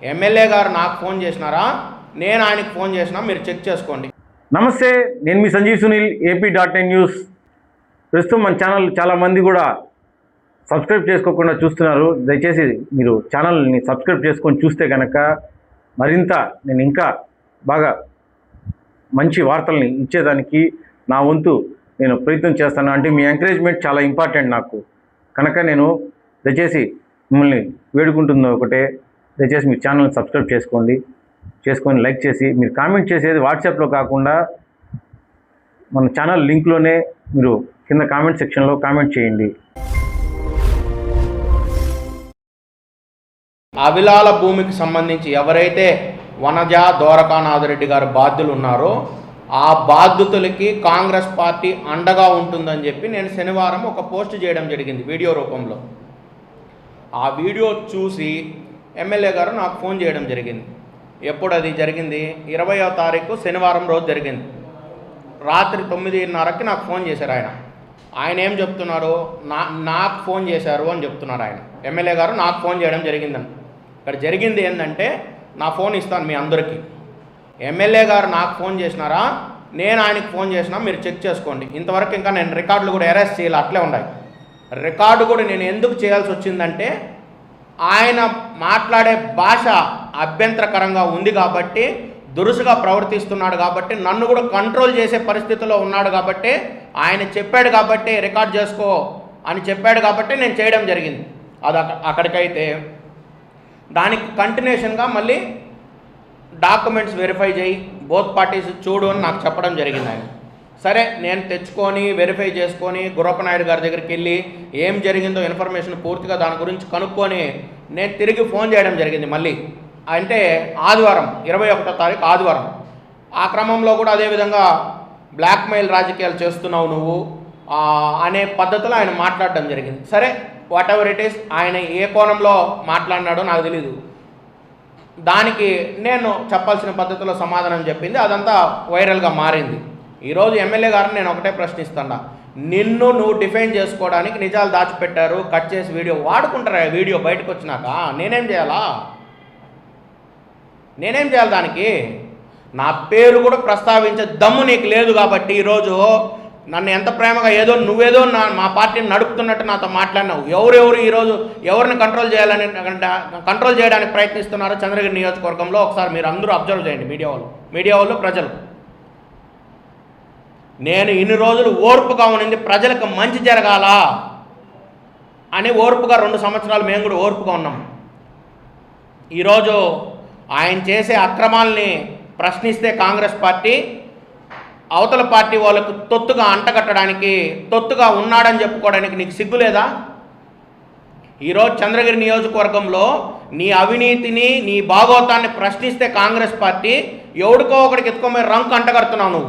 MLA గారు నాకు phone చేసినారా, నేను ఆయనకు ఫోన్ చేసినా, మీరు చెక్ చేసుకోండి. నమస్తే, నేను మీ సంజీవ్ సునీల్, AP.in న్యూస్. ప్రస్తుతం మన ఛానల్ చాలామంది కూడా సబ్స్క్రైబ్ చేసుకోకుండా చూస్తున్నారు. దయచేసి మీరు ఛానల్ని సబ్స్క్రైబ్ చేసుకొని చూస్తే కనుక మరింత నేను ఇంకా బాగా మంచి వార్తల్ని ఇచ్చేదానికి నా వంతు నేను ప్రయత్నం చేస్తాను. అంటే మీ ఎంకరేజ్మెంట్ చాలా ఇంపార్టెంట్ నాకు. కనుక నేను దయచేసి మిమ్మల్ని వేడుకుంటుంది ఒకటే, దయచేసి మీ ఛానల్ని సబ్స్క్రైబ్ చేసుకొని లైక్ చేసి మీరు కామెంట్ చేసేది వాట్సాప్లో కాకుండా మన ఛానల్ లింక్లోనే మీరు కింద కామెంట్ సెక్షన్లో కామెంట్ చేయండి. అవిలాల భూమికి సంబంధించి ఎవరైతే వనజ ద్వారకానాథరెడ్డి గారు బాధ్యులు ఉన్నారో ఆ బాధ్యతలకి కాంగ్రెస్ పార్టీ అండగా ఉంటుందని చెప్పి నేను శనివారం ఒక పోస్ట్ చేయడం జరిగింది వీడియో రూపంలో. ఆ వీడియో చూసి ఎమ్మెల్యే గారు నాకు ఫోన్ చేయడం జరిగింది. ఎప్పుడు అది జరిగింది? 20వ తారీఖు శనివారం రోజు జరిగింది. రాత్రి 9:30కి నాకు ఫోన్ చేశారు ఆయన ఏం చెప్తున్నారు, నాకు ఫోన్ చేశారు అని చెప్తున్నారు ఆయన. ఎమ్మెల్యే గారు నాకు ఫోన్ చేయడం జరిగిందని. ఇక్కడ జరిగింది ఏంటంటే, నా ఫోన్ ఇస్తాను మీ అందరికీ. ఎమ్మెల్యే గారు నాకు ఫోన్ చేసినారా, నేను ఆయనకు ఫోన్ చేసినా, మీరు చెక్ చేసుకోండి. ఇంతవరకు ఇంకా నేను రికార్డులు కూడా అరెస్ట్ చేయాలి, అట్లే ఉన్నాయి. రికార్డు కూడా నేను ఎందుకు చేయాల్సి వచ్చిందంటే, ఆయన మాట్లాడే భాష అభ్యంతరకరంగా ఉంది కాబట్టి, దురుసుగా ప్రవర్తిస్తున్నాడు కాబట్టి, నన్ను కూడా కంట్రోల్ చేసే పరిస్థితిలో ఉన్నాడు కాబట్టి, ఆయన చెప్పాడు కాబట్టి రికార్డ్ చేసుకో అని చెప్పాడు కాబట్టి నేను చేయడం జరిగింది. అది అక్కడికైతే దానికి కంటిన్యూషన్గా మళ్ళీ డాక్యుమెంట్స్ వెరిఫై చేయి, బోత్ పార్టీస్ చూడు అని నాకు చెప్పడం జరిగింది ఆయన. సరే, నేను తెచ్చుకొని వెరిఫై చేసుకొని గుర్రప్పనాయుడు గారి దగ్గరికి వెళ్ళి ఏం జరిగిందో ఇన్ఫర్మేషన్ పూర్తిగా దాని గురించి కనుక్కొని నేను తిరిగి ఫోన్ చేయడం జరిగింది మళ్ళీ. అంటే ఆదివారం 21వ తారీఖు ఆదివారం. ఆ క్రమంలో కూడా అదేవిధంగా బ్లాక్మెయిల్ రాజకీయాలు చేస్తున్నావు నువ్వు అనే పద్ధతిలో ఆయన మాట్లాడడం జరిగింది. సరే, వాట్ ఎవర్ ఇట్ ఈస్, ఆయన ఏ కోణంలో మాట్లాడినాడో నాకు తెలీదు. దానికి నేను చెప్పాల్సిన పద్ధతిలో సమాధానం చెప్పింది, అదంతా వైరల్గా మారింది. ఈరోజు ఎమ్మెల్యే గారిని నేను ఒకటే ప్రశ్నిస్తున్నా, నిన్ను నువ్వు డిఫైన్ చేసుకోవడానికి నిజాలు దాచిపెట్టారు, కట్ చేసి వీడియో వాడుకుంటారా? వీడియో బయటకు వచ్చినాక నేనేం చేయాలి దానికి? నా పేరు కూడా ప్రస్తావించే దమ్ము నీకు లేదు కాబట్టి ఈరోజు నన్ను ఎంత ప్రేమగా నువ్వేదో మా పార్టీని నడుపుతున్నట్టు నాతో మాట్లాడినావు. ఎవరెవరు ఈరోజు ఎవరిని కంట్రోల్ చేయడానికి ప్రయత్నిస్తున్నారో చంద్రగిరి నియోజకవర్గంలో ఒకసారి మీరు అందరూ అబ్జర్వ్ చేయండి. మీడియా వాళ్ళు ప్రజలు. నేను ఇన్ని రోజులు ఓర్పుగా ఉన్నది ప్రజలకు మంచి జరగాల అని ఓర్పుగా 2 సంవత్సరాలు మేము కూడా ఓర్పుగా ఉన్నాం. ఈరోజు ఆయన చేసే అక్రమాల్ని ప్రశ్నిస్తే కాంగ్రెస్ పార్టీ అవతల పార్టీ వాళ్ళకు తొత్తుగా అంటగట్టడానికి, తొత్తుగా ఉన్నాడని చెప్పుకోవడానికి నీకు సిగ్గు లేదా? ఈరోజు చంద్రగిరి నియోజకవర్గంలో నీ అవినీతిని, నీ భాగోతాన్ని ప్రశ్నిస్తే కాంగ్రెస్ పార్టీ ఎవడికో ఒకడికి ఎత్తుకోమని రంకు అంటగడుతున్నావు.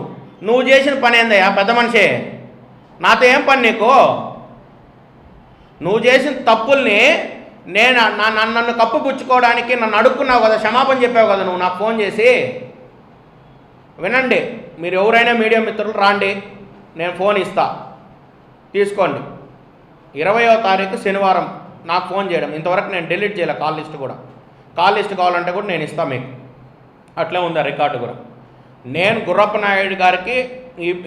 నువ్వు చేసిన పని ఏందయ్యా పెద్ద మనిషే? నాతో ఏం పని నీకు? నువ్వు చేసిన తప్పుల్ని నన్ను కప్పుపుచ్చుకోవడానికి నన్ను అడుక్కున్నావు కదా, క్షమాపణ చెప్పావు కదా నువ్వు నాకు ఫోన్ చేసి. వినండి, మీరు ఎవరైనా మీడియా మిత్రులు రాండి, నేను ఫోన్ ఇస్తా, తీసుకోండి. 20వ తారీఖు శనివారం నాకు ఫోన్ చేయడం, ఇంతవరకు నేను డిలీట్ చేయలే కాల్ లిస్ట్ కావాలంటే కూడా నేను ఇస్తాను మీకు, అట్లే ఉంది ఆ రికార్డు కూడా. నేను గుర్రప్పనాయుడు గారికి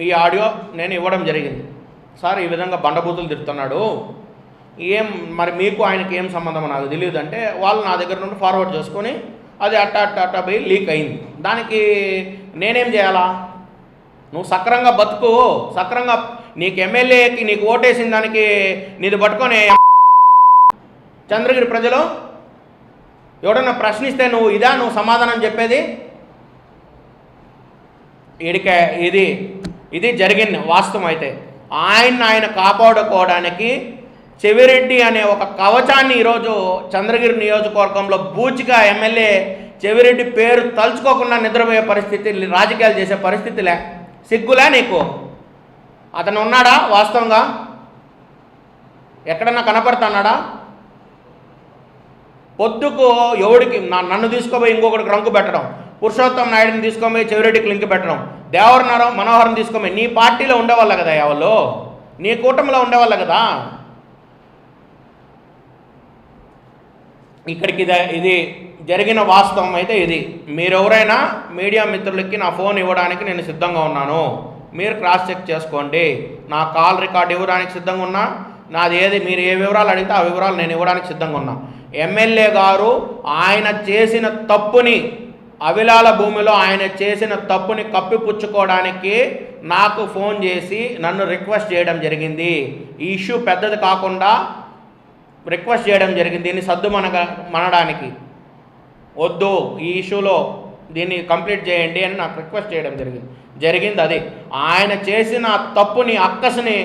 ఈ ఆడియో నేను ఇవ్వడం జరిగింది. సార్, ఈ విధంగా బండబూతులు తిడుతున్నాడు, మరి మీకు ఆయనకి ఏం సంబంధం నాకు తెలియదు అంటే, వాళ్ళు నా దగ్గర నుండి ఫార్వర్డ్ చేసుకొని అది అట్ట పోయి లీక్ అయింది. దానికి నేనేం చేయాలా? నువ్వు సక్రంగా బతుకు, సక్రంగా నీకు ఎమ్మెల్యేకి నీకు ఓటేసిన దానికి నీది పట్టుకొని చంద్రగిరి ప్రజలు ఎవడన్నా ప్రశ్నిస్తే నువ్వు సమాధానం చెప్పేది? ఇది జరిగింది వాస్తవం. అయితే ఆయన కాపాడుకోవడానికి చెవిరెడ్డి అనే ఒక కవచాన్ని ఈరోజు చంద్రగిరి నియోజకవర్గంలో బూచిగా ఎమ్మెల్యే చెవిరెడ్డి పేరు తలుచుకోకుండా నిద్రపోయే పరిస్థితి, రాజకీయాలు చేసే పరిస్థితిలే. సిగ్గులే నీకు? అతను ఉన్నాడా వాస్తవంగా? ఎక్కడన్నా కనపడుతున్నాడా? పొద్దుకు ఎవడికి నన్ను తీసుకోపోయి ఇంకొకటికి రంకు పెట్టడం, పురుషోత్తం నాయుడిని తీసుకొని చెవిరెడ్డికి లింక్ పెట్టడం, దేవర మనోహర్ని తీసుకొని నీ పార్టీలో ఉండేవాళ్ళ కదా, ఎవరు నీ కూటమిలో ఉండేవాళ్ళ కదా. ఇక్కడికి ఇది జరిగిన వాస్తవం అయితే ఇది. మీరెవరైనా మీడియా మిత్రులకి నా ఫోన్ ఇవ్వడానికి నేను సిద్ధంగా ఉన్నాను. మీరు క్రాస్ చెక్ చేసుకోండి. నా కాల్ రికార్డ్ ఇవ్వడానికి సిద్ధంగా ఉన్నా. నాది ఏది మీరు ఏ వివరాలు అడిగితే ఆ వివరాలు నేను ఇవ్వడానికి సిద్ధంగా ఉన్నా. ఎమ్మెల్యే గారు ఆయన చేసిన తప్పుని, అవిలాల భూమిలో ఆయన చేసిన తప్పుని కప్పిపుచ్చుకోవడానికి నాకు ఫోన్ చేసి నన్ను రిక్వెస్ట్ చేయడం జరిగింది. ఈ ఇష్యూ పెద్దది కాకుండా రిక్వెస్ట్ చేయడం జరిగింది. దీన్ని మనడానికి వద్దు, ఈ ఇష్యూలో దీన్ని కంప్లీట్ చేయండి అని నాకు రిక్వెస్ట్ చేయడం జరిగింది. అది ఆయన చేసిన తప్పుని, అక్కసుని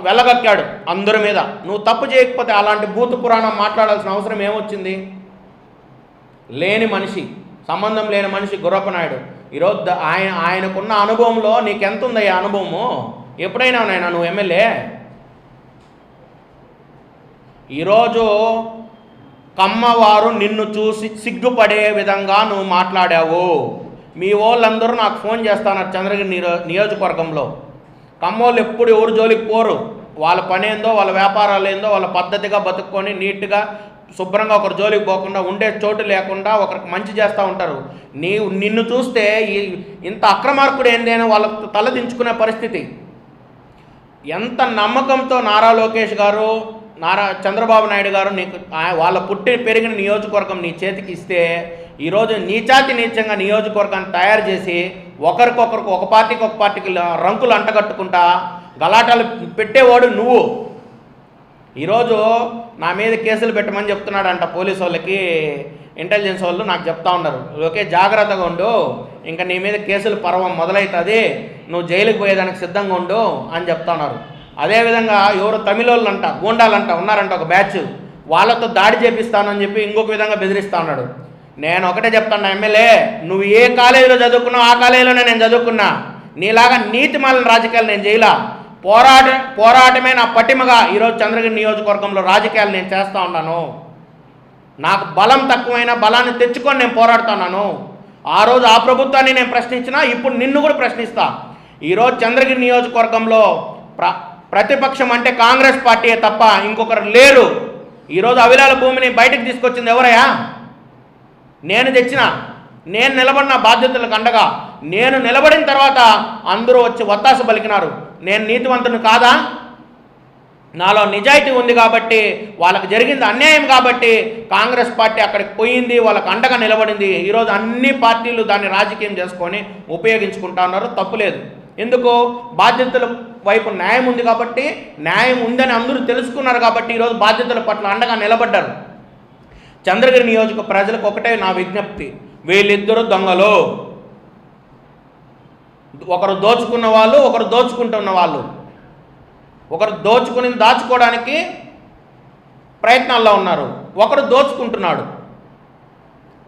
వెళ్ళగక్కాడు అందరి మీద. నువ్వు తప్పు చేయకపోతే అలాంటి భూత పురాణం మాట్లాడాల్సిన అవసరం ఏమొచ్చింది? లేని మనిషి, సంబంధం లేని మనిషి గుర్రప్పనాయుడు. ఈరోజు ఆయనకున్న అనుభవంలో నీకెంత ఉందయ్యా అనుభవము? ఎప్పుడైనా నాయనా నువ్వు ఎమ్మెల్యే? ఈరోజు కమ్మవారు నిన్ను చూసి సిగ్గుపడే విధంగా నువ్వు మాట్లాడావు. మీ వాళ్ళందరూ నాకు ఫోన్ చేస్తున్నారు చంద్రగిరి నియోజకవర్గంలో. కమ్మోళ్ళు ఎప్పుడు ఎవరు జోలికి పోరు. వాళ్ళ పని ఏందో, వాళ్ళ వ్యాపారాలు ఏందో, వాళ్ళ పద్ధతిగా బతుక్కొని నీట్గా శుభ్రంగా ఒకరు జోలికి పోకుండా, ఉండే చోటు లేకుండా ఒకరికి మంచి చేస్తూ ఉంటారు. నిన్ను చూస్తే ఇంత అక్రమార్కుడు ఏందేనో వాళ్ళకు తలదించుకునే పరిస్థితి. ఎంత నమ్మకంతో నారా లోకేష్ గారు, నారా చంద్రబాబు నాయుడు గారు నీకు వాళ్ళ పుట్టి పెరిగిన నియోజకవర్గం నీ చేతికి ఇస్తే, ఈరోజు నీచాతి నీచంగా నియోజకవర్గాన్ని తయారు చేసి ఒకరికొకరికి, ఒక పార్టీకి రంకులు అంటగట్టుకుంటా గలాటాలు పెట్టేవాడు నువ్వు. ఈరోజు నా మీద కేసులు పెట్టమని చెప్తున్నాడంట పోలీసు వాళ్ళకి. ఇంటెలిజెన్స్ వాళ్ళు నాకు చెప్తా ఉన్నారు, ఓకే జాగ్రత్తగా ఉండు, ఇంకా నీ మీద కేసులు పర్వం మొదలవుతుంది, నువ్వు జైలుకి పోయేదానికి సిద్ధంగా ఉండు అని చెప్తా ఉన్నారు. అదేవిధంగా ఎవరు తమిళోళ్ళు అంట, గూండాలంట ఉన్నారంట ఒక బ్యాచ్, వాళ్ళతో దాడి చేపిస్తానని చెప్పి ఇంకొక విధంగా బెదిరిస్తా ఉన్నాడు. నేను ఒకటే చెప్తాను ఎమ్మెల్యే, నువ్వు ఏ కాలేజీలో చదువుకున్నావు ఆ కాలేజీలోనే నేను చదువుకున్నా. నీలాగా నీతిమాలిన రాజకీయాలు నేను చేయలా. పోరాటమే నా పటిమగా ఈరోజు చంద్రగిరి నియోజకవర్గంలో రాజకీయాలు నేను చేస్తూ ఉన్నాను. నాకు బలం తక్కువైనా బలాన్ని తెచ్చుకొని నేను పోరాడుతున్నాను. ఆ రోజు ఆ ప్రభుత్వాన్ని నేను ప్రశ్నించినా, ఇప్పుడు నిన్ను కూడా ప్రశ్నిస్తా. ఈరోజు చంద్రగిరి నియోజకవర్గంలో ప్రతిపక్షం అంటే కాంగ్రెస్ పార్టీయే తప్ప ఇంకొకరు లేరు. ఈరోజు అవిలాల భూమిని బయటకు తీసుకొచ్చింది ఎవరయ్యా? నేను తెచ్చిన, నేను నిలబడిన బాధ్యతలకు అండగా. నేను నిలబడిన తర్వాత అందరూ వచ్చి వత్తాసు పలికినారు. నేను నీతివంతుని కాదా? నాలో నిజాయితీ ఉంది కాబట్టి, వాళ్ళకి జరిగింది అన్యాయం కాబట్టి కాంగ్రెస్ పార్టీ అక్కడికి పోయింది, వాళ్ళకి అండగా నిలబడింది. ఈరోజు అన్ని పార్టీలు దాన్ని రాజకీయం చేసుకొని ఉపయోగించుకుంటా ఉన్నారు. తప్పులేదు. ఎందుకు? బాధ్యతల వైపు న్యాయం ఉంది కాబట్టి, న్యాయం ఉందని అందరూ తెలుసుకున్నారు కాబట్టి ఈరోజు బాధ్యతల పట్ల అండగా నిలబడ్డారు. చంద్రగిరి నియోజక ప్రజలకు ఒకటే నా విజ్ఞప్తి, వీళ్ళిద్దరూ దొంగలు. ఒకరు దోచుకున్న వాళ్ళు, ఒకరు దోచుకుంటున్న వాళ్ళు. ఒకరు దోచుకుని దాచుకోవడానికి ప్రయత్నాల్లో ఉన్నారు, ఒకరు దోచుకుంటున్నాడు.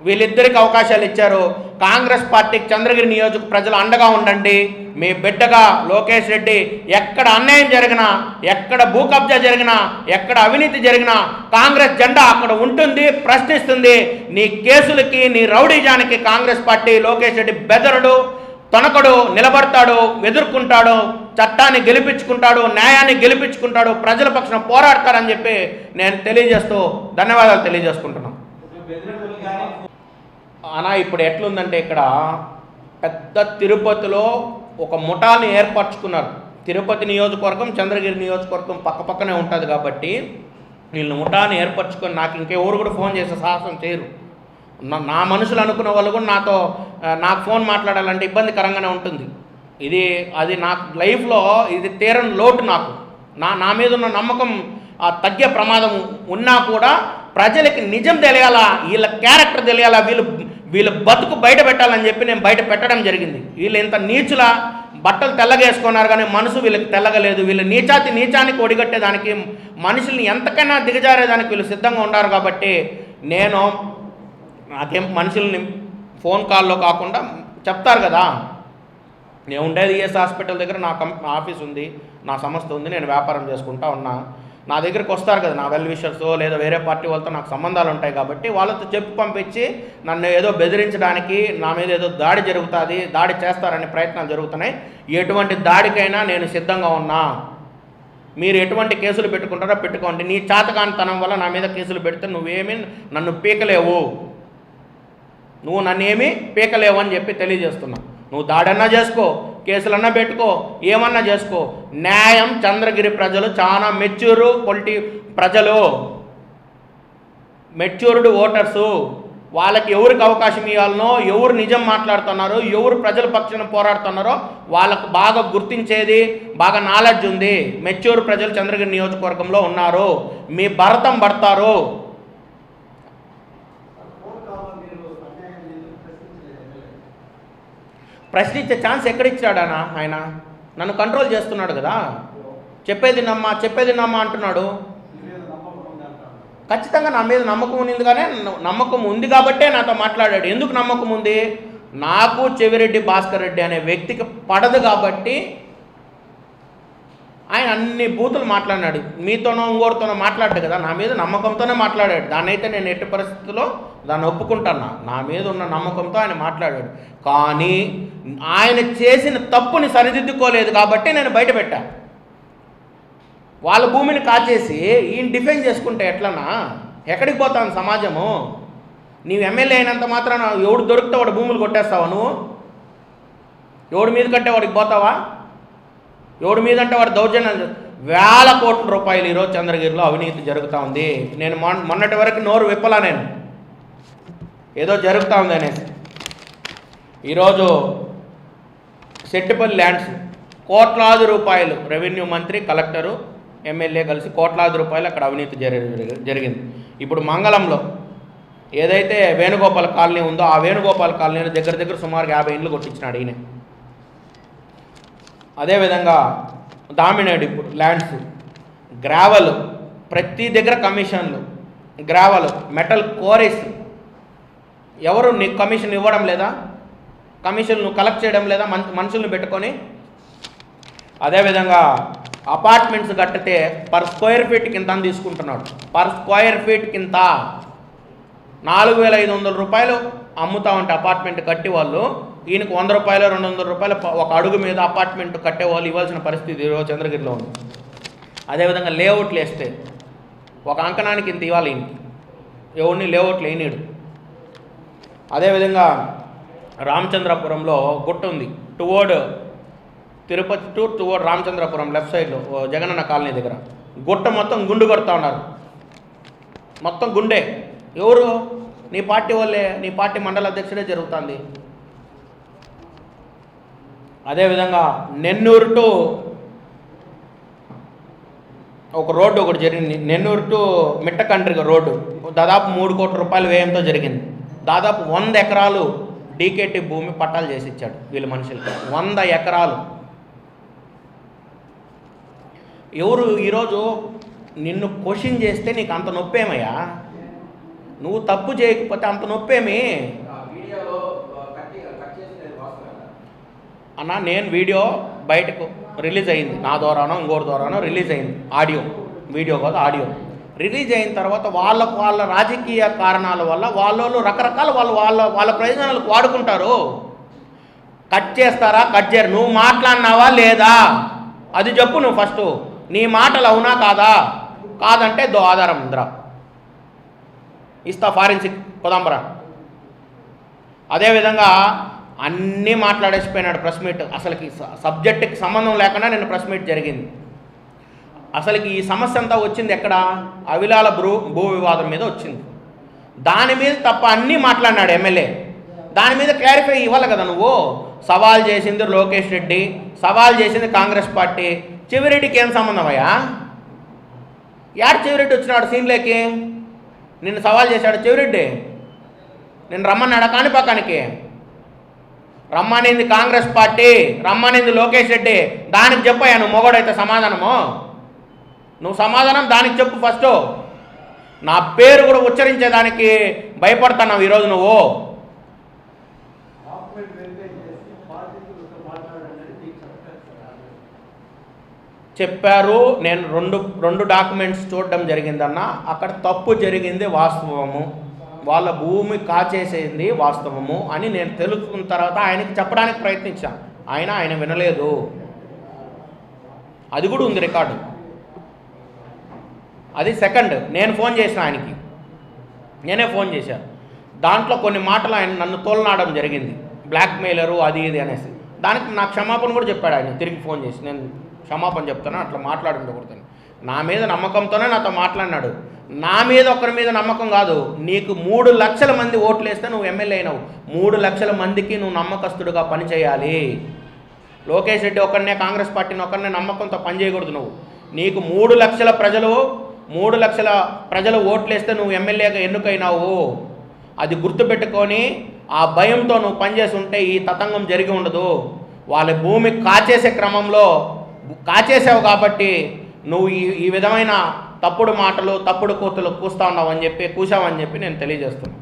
వీళ్ళిద్దరికి అవకాశాలు ఇచ్చారు. కాంగ్రెస్ పార్టీకి చంద్రగిరి నియోజక ప్రజలు అండగా ఉండండి. మీ బిడ్డగా లోకేష్ రెడ్డి ఎక్కడ అన్యాయం జరిగినా, ఎక్కడ భూ కబ్జా జరిగినా, ఎక్కడ అవినీతి జరిగినా కాంగ్రెస్ జెండా అక్కడ ఉంటుంది, ప్రశ్నిస్తుంది. నీ కేసులకి, నీ రౌడీజానికి కాంగ్రెస్ పార్టీ, లోకేష్ రెడ్డి బెదరడు, తొనకడు, నిలబడతాడు, ఎదుర్కొంటాడు, చట్టాన్ని గెలిపించుకుంటాడు, న్యాయాన్ని గెలిపించుకుంటాడు, ప్రజల పక్షాన పోరాడతారని చెప్పి నేను తెలియజేస్తూ ధన్యవాదాలు తెలియజేసుకుంటున్నాను. అనా ఇప్పుడు ఎట్లుందంటే, ఇక్కడ పెద్ద తిరుపతిలో ఒక ముఠాన్ని ఏర్పరచుకున్నారు. తిరుపతి నియోజకవర్గం, చంద్రగిరి నియోజకవర్గం పక్క పక్కనే ఉంటుంది కాబట్టి వీళ్ళు ముఠాన్ని ఏర్పరచుకొని నాకు ఇంకెవరు కూడా ఫోన్ చేసే సాహసం చేయరు. నా మనుషులు అనుకున్న వాళ్ళు కూడా నాకు ఫోన్ మాట్లాడాలంటే ఇబ్బందికరంగానే ఉంటుంది. అది నాకు లైఫ్లో ఇది తీరని లోటు. నాకు నా మీద ఉన్న నమ్మకం తగ్గే ప్రమాదం ఉన్నా కూడా ప్రజలకి నిజం తెలియాలా, వీళ్ళ క్యారెక్టర్ తెలియాలా, వీళ్ళ బతుకు బయట పెట్టాలని చెప్పి నేను బయట పెట్టడం జరిగింది. వీళ్ళు ఇంత నీచుల బట్టలు తెల్లగేసుకున్నారు కానీ మనసు వీళ్ళకి తెల్లగలేదు. వీళ్ళు నీచానికి ఒడిగట్టేదానికి, మనుషుల్ని ఎంతకైనా దిగజారేదానికి వీళ్ళు సిద్ధంగా ఉన్నారు. కాబట్టి నాకేం మనుషుల్ని ఫోన్ కాల్లో కాకుండా చెప్తారు కదా, నేను ఉండేది ఈఎస్ హాస్పిటల్ దగ్గర నా ఆఫీస్ ఉంది, నా సంస్థ ఉంది, నేను వ్యాపారం చేసుకుంటా ఉన్నా. నా దగ్గరికి వస్తారు కదా నా వెల్ విషర్స్ లేదా వేరే పార్టీ వాళ్ళతో నాకు సంబంధాలు ఉంటాయి కాబట్టి వాళ్ళతో చెప్పి పంపించి నన్ను ఏదో బెదిరించడానికి, నా మీద ఏదో దాడి జరుగుతుంది, దాడి చేస్తారనే ప్రయత్నాలు జరుగుతున్నాయి. ఎటువంటి దాడికైనా నేను సిద్ధంగా ఉన్నా. మీరు ఎటువంటి కేసులు పెట్టుకుంటారో పెట్టుకోండి. నీ చాతకానితనం వల్ల నా మీద కేసులు పెడితే నువ్వేమీ నన్ను పీకలేవు. నువ్వు నన్నేమీ పీకలేవు అని చెప్పి తెలియజేస్తున్నా. నువ్వు దాడన్నా చేసుకో, కేసులన్నా పెట్టుకో, ఏమన్నా చేసుకో. న్యాయం చంద్రగిరి ప్రజలు చాలా ప్రజలు, మెచ్యూర్డ్ ఓటర్సు. వాళ్ళకి ఎవరికి అవకాశం ఇవ్వాలనో, ఎవరు నిజం మాట్లాడుతున్నారో, ఎవరు ప్రజల పక్షాన పోరాడుతున్నారో వాళ్ళకు బాగా గుర్తించేది, బాగా నాలెడ్జ్ ఉంది. మెచ్యూర్ ప్రజలు చంద్రగిరి నియోజకవర్గంలో ఉన్నారు. మీ భరతం పడతారు. ప్రశ్నించే ఛాన్స్ ఎక్కడిచ్చాడనా ఆయన? నన్ను కంట్రోల్ చేస్తున్నాడు కదా. చెప్పేది నమ్మా అంటున్నాడు. ఖచ్చితంగా నా మీద నమ్మకం ఉంది, కానీ నమ్మకం ఉంది కాబట్టే నాతో మాట్లాడాడు. ఎందుకు నమ్మకం ఉంది? నాకు చెవిరెడ్డి భాస్కర్ రెడ్డి అనే వ్యక్తికి పడదు కాబట్టి ఆయన అన్ని బూతులు మాట్లాడినాడు. మీతోనో ఇంకోరితోనో మాట్లాడాడు కదా, నా మీద నమ్మకంతోనే మాట్లాడాడు. దాన్ని అయితే నేను ఎట్టి పరిస్థితుల్లో దాన్ని ఒప్పుకుంటాను. నా మీద ఉన్న నమ్మకంతో ఆయన మాట్లాడాడు. కానీ ఆయన చేసిన తప్పుని సరిదిద్దుకోలేదు కాబట్టి నేను బయట పెట్టా. వాళ్ళ భూమిని కాచేసి ఈయన డిఫెండ్ చేసుకుంటే ఎట్లనా? ఎక్కడికి పోతాను సమాజము? నీవు ఎమ్మెల్యే అయినంత మాత్రాన ఎవడు దొరికితే వాడు భూములు కొట్టేస్తావా? నువ్వు ఎవడి మీద కంటే వాడికి పోతావా? ఎవడి మీద అంటే వాడు దౌర్జన్యాలు. వేల కోట్ల రూపాయలు ఈరోజు చంద్రగిరిలో అవినీతి జరుగుతూ ఉంది. నేను మొన్నటి వరకు నోరు విప్పలా, నేను ఏదో జరుగుతూ ఉంది అనేసి. ఈరోజు సెట్టిపల్లి ల్యాండ్స్ కోట్లాది రూపాయలు, రెవెన్యూ మంత్రి, కలెక్టరు, ఎమ్మెల్యే కలిసి కోట్లాది రూపాయలు అక్కడ అవినీతి జరిగింది. ఇప్పుడు మంగళంలో ఏదైతే వేణుగోపాల్ కాలనీ ఉందో ఆ వేణుగోపాల్ కాలనీలో దగ్గర సుమారు 50 ఇండ్లు కొట్టించినాడు ఈయన. అదేవిధంగా దామినేడు ఇప్పుడు ల్యాండ్స్, గ్రావెల్, ప్రతి దగ్గర కమిషన్లు, గ్రావెల్, మెటల్ క్వారీస్. ఎవరు నీకు కమిషన్ ఇవ్వడం లేదా? కమిషన్ నువ్వు కలెక్ట్ చేయడం లేదా మనుషులను పెట్టుకొని? అదేవిధంగా అపార్ట్మెంట్స్ కట్టితే పర్ స్క్వేర్ ఫీట్ కింద తీసుకుంటున్నాడు. పర్ స్క్వేర్ ఫీట్ కింద 4500 రూపాయలు అమ్ముతా ఉంటే అపార్ట్మెంట్ కట్టి వాళ్ళు, ఈయనకు 100 రూపాయలు 200 రూపాయలు ఒక అడుగు మీద అపార్ట్మెంట్ కట్టే వాళ్ళు ఇవ్వాల్సిన పరిస్థితి ఈరోజు చంద్రగిరిలో ఉంది. అదేవిధంగా లేఅవుట్లు వేస్తే ఒక అంకణానికి ఇంత ఇవ్వాలి ఈయనకి, ఎవరిని లేఅవుట్లు వేయనీడు. అదేవిధంగా రామచంద్రపురంలో గుట్ట ఉంది, towards Tirupati towards Ramachandrapuram left సైడ్లో జగనన్న కాలనీ దగ్గర గుట్ట మొత్తం గుండు కొడతా ఉన్నారు. మొత్తం గుండే. ఎవరు? నీ పార్టీ వాళ్ళే, నీ పార్టీ మండల అధ్యక్షుడే జరుగుతుంది. అదేవిధంగా నెన్నూరు టు ఒక రోడ్డు ఒకటి జరిగింది. నెన్నూరు టు మిట్టకండ్రిగ రోడ్డు దాదాపు 3 కోట్ల రూపాయల వ్యయంతో జరిగింది. దాదాపు 100 ఎకరాలు డీకేటీ భూమి పట్టాలు చేసి ఇచ్చాడు వీళ్ళ మనుషులకి. 100 ఎకరాలు. ఎవరు ఈరోజు నిన్ను క్వశ్చన్ చేస్తే నీకు అంత నొప్పేమయ్యా? నువ్వు తప్పు చేయకపోతే అంత నొప్పేమి అన్న? నేను వీడియో బయటకు రిలీజ్ అయింది, నా ద్వారానో ఇంకోరి ద్వారానో రిలీజ్ అయింది. ఆడియో, వీడియో కాదు ఆడియో. రిలీజ్ అయిన తర్వాత వాళ్ళ రాజకీయ కారణాల వల్ల వాళ్ళు రకరకాల వాళ్ళ ప్రయోజనాలకు వాడుకుంటారు. కట్ చేస్తారా? కట్ చేయరు. నువ్వు మాట్లాడినావా లేదా అది చెప్పు. నువ్వు ఫస్ట్ నీ మాటలు అవునా కాదా? కాదంటే ఆధారం ఇంద్రా ఇస్తా, ఫారెన్సిక్ కొదంబరా. అదేవిధంగా అన్నీ మాట్లాడేసిపోయినాడు ప్రెస్ మీట్. అసలుకి సబ్జెక్టుకి సంబంధం లేకుండా నేను ప్రెస్ మీట్ జరిగింది. అసలుకి ఈ సమస్య అంతా వచ్చింది ఎక్కడ? అవిలాల భూ వివాదం మీద వచ్చింది. దాని మీద తప్ప అన్నీ మాట్లాడినాడు ఎమ్మెల్యే. దాని మీద క్లారిఫై ఇవ్వాలి కదా నువ్వు. సవాల్ చేసింది లోకేష్ రెడ్డి, సవాల్ చేసింది కాంగ్రెస్ పార్టీ. చెవిరెడ్డికి ఏం సంబంధం అయ్యా? యాడ్ చెవిరెడ్డి వచ్చినాడు సీన్లోకి? నిన్ను సవాల్ చేశాడు చెవిరెడ్డి? నిన్ను రమ్మన్నాడా కాణిపాకానికి? రమ్మనింది కాంగ్రెస్ పార్టీ, రమ్మనింది లోకేష్ రెడ్డి. దానికి చెప్పయ్యా నువ్వు మొగోడైతే సమాధానము. నువ్వు సమాధానం దానికి చెప్పు ఫస్ట్. నా పేరు కూడా ఉచ్చరించేదానికి భయపడుతున్నావు ఈరోజు నువ్వు. చెప్పారు. నేను రెండు డాక్యుమెంట్స్ చూడడం జరిగిందన్న. అక్కడ తప్పు జరిగింది వాస్తవము, వాళ్ళ భూమి కాచేసేది వాస్తవము అని నేను తెలుసుకున్న తర్వాత ఆయనకి చెప్పడానికి ప్రయత్నించాను. ఆయన వినలేదు. అది కూడా ఉంది రికార్డు. అది సెకండ్. నేను ఫోన్ చేసిన ఆయనకి, నేనే ఫోన్ చేశాను. దాంట్లో కొన్ని మాటలు ఆయన నన్ను తోలనాడడం జరిగింది, బ్లాక్మెయిలరు అది ఇది అనేసి. దానికి నాకు క్షమాపణ కూడా చెప్పాడు ఆయన తిరిగి ఫోన్ చేసి, నేను క్షమాపణ చెప్తాను, అట్లా మాట్లాడుండకూడదని. నా మీద నమ్మకంతోనే నాతో మాట్లాడినాడు. నా మీద ఒకరి మీద నమ్మకం కాదు, నీకు 3 లక్షల మంది ఓట్లు వేస్తే నువ్వు ఎమ్మెల్యే అయినావు, 3 లక్షల మందికి నువ్వు నమ్మకస్తుడుగా పనిచేయాలి. లోకేష్ రెడ్డి ఒకరినే, కాంగ్రెస్ పార్టీని ఒకరినే నమ్మకంతో పనిచేయకూడదు. నువ్వు నీకు 3 లక్షల ప్రజలు ఓట్లేస్తే నువ్వు ఎమ్మెల్యేగా ఎన్నికైనావు. అది గుర్తుపెట్టుకొని ఆ భయంతో నువ్వు పనిచేసి ఉంటే ఈ తతంగం జరిగి ఉండదు. వాళ్ళ భూమి కాచేసే క్రమంలో కాచేసావు కాబట్టి నువ్వు ఈ విధమైన తప్పుడు మాటలు, తప్పుడు కూతులు కూస్తా ఉన్నావు అని చెప్పి, కూసావని చెప్పి నేను తెలియజేస్తున్నాను.